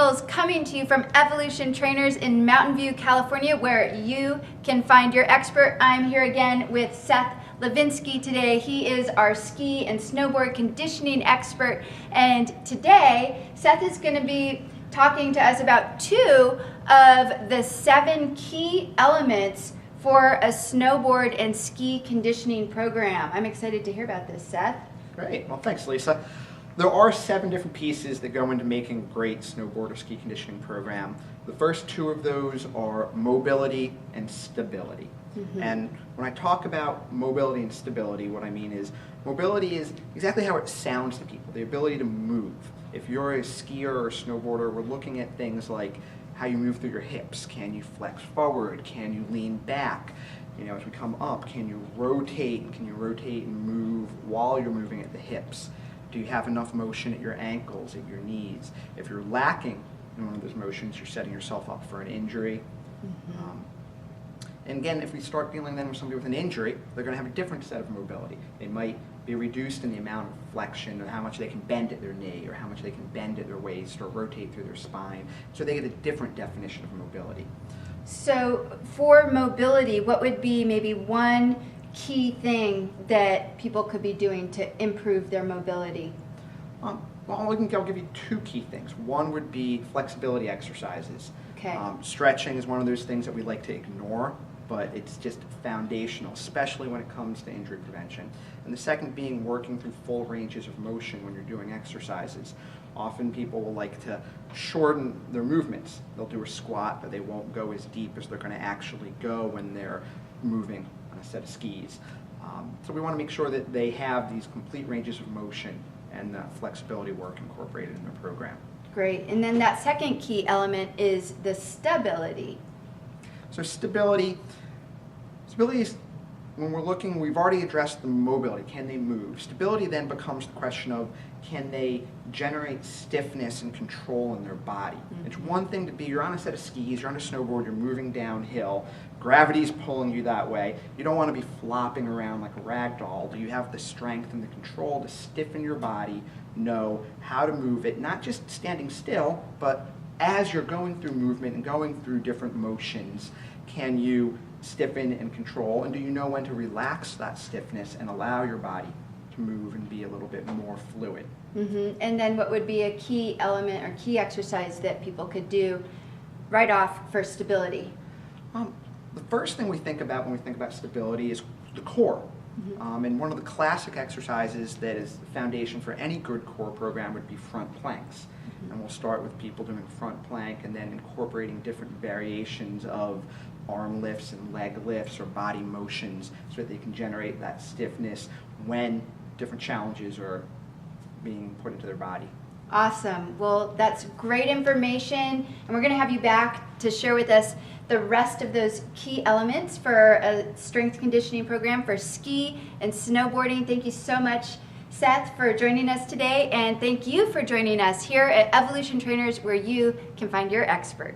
skills coming to you from Evolution Trainers in Mountain View, California, where you can find your expert. I'm here again with Seth Levinsky today. He is our ski and snowboard conditioning expert, and today Seth is going to be talking to us about 2 of the 7 key elements for a snowboard and ski conditioning program. I'm excited to hear about this, Seth. Great. Well, thanks, Lisa. There are 7 different pieces that go into making a great snowboard or ski conditioning program. The first 2 of those are mobility and stability. And when I talk about mobility and stability, what I mean is mobility is exactly how it sounds to people, the ability to move. If you're a skier or a snowboarder, we're looking at things like how you move through your hips. Can you flex forward? Can you lean back? You know, as we come up, can you rotate? Can you rotate and move while you're moving at the hips? Do you have enough motion at your ankles, at your knees? If you're lacking in one of those motions, you're setting yourself up for an injury. And again, if we start dealing then with somebody with an injury, they're going to have a different set of mobility. They might be reduced in the amount of flexion, or how much they can bend at their knee, or how much they can bend at their waist, or rotate through their spine. So they get a different definition of mobility. So for mobility, what would be maybe one key thing that people could be doing to improve their mobility? Well, I'll give you 2 key things. One would be flexibility exercises. Okay. Stretching is one of those things that we like to ignore, but it's just foundational, especially when it comes to injury prevention. And the second being working through full ranges of motion when you're doing exercises. Often people will like to shorten their movements. They'll do a squat, but they won't go as deep as they're going to actually go when they're moving on a set of skis. So we want to make sure that they have these complete ranges of motion and flexibility work incorporated in the program. Great. And then that second key element is the stability. So stability is, when we're looking, we've already addressed the mobility. Can they move? Stability then becomes the question of, can they generate stiffness and control in their body? It's one thing to be, you're on a set of skis, you're on a snowboard, you're moving downhill, gravity's pulling you that way. You don't want to be flopping around like a rag doll. Do you have the strength and the control to stiffen your body, know how to move it, not just standing still, but as you're going through movement and going through different motions, can you stiffen and control, and do you know when to relax that stiffness and allow your body to move and be a little bit more fluid? And then what would be a key element or key exercise that people could do right off for stability? The first thing we think about when we think about stability is the core. And one of the classic exercises that is the foundation for any good core program would be front planks. And we'll start with people doing front plank and then incorporating different variations of arm lifts and leg lifts or body motions so that they can generate that stiffness when different challenges are being put into their body. Awesome. Well, that's great information, and we're going to have you back to share with us the rest of those key elements for a strength conditioning program for ski and snowboarding. Thank you so much, Seth, for joining us today, and thank you for joining us here at Evolution Trainers, where you can find your expert.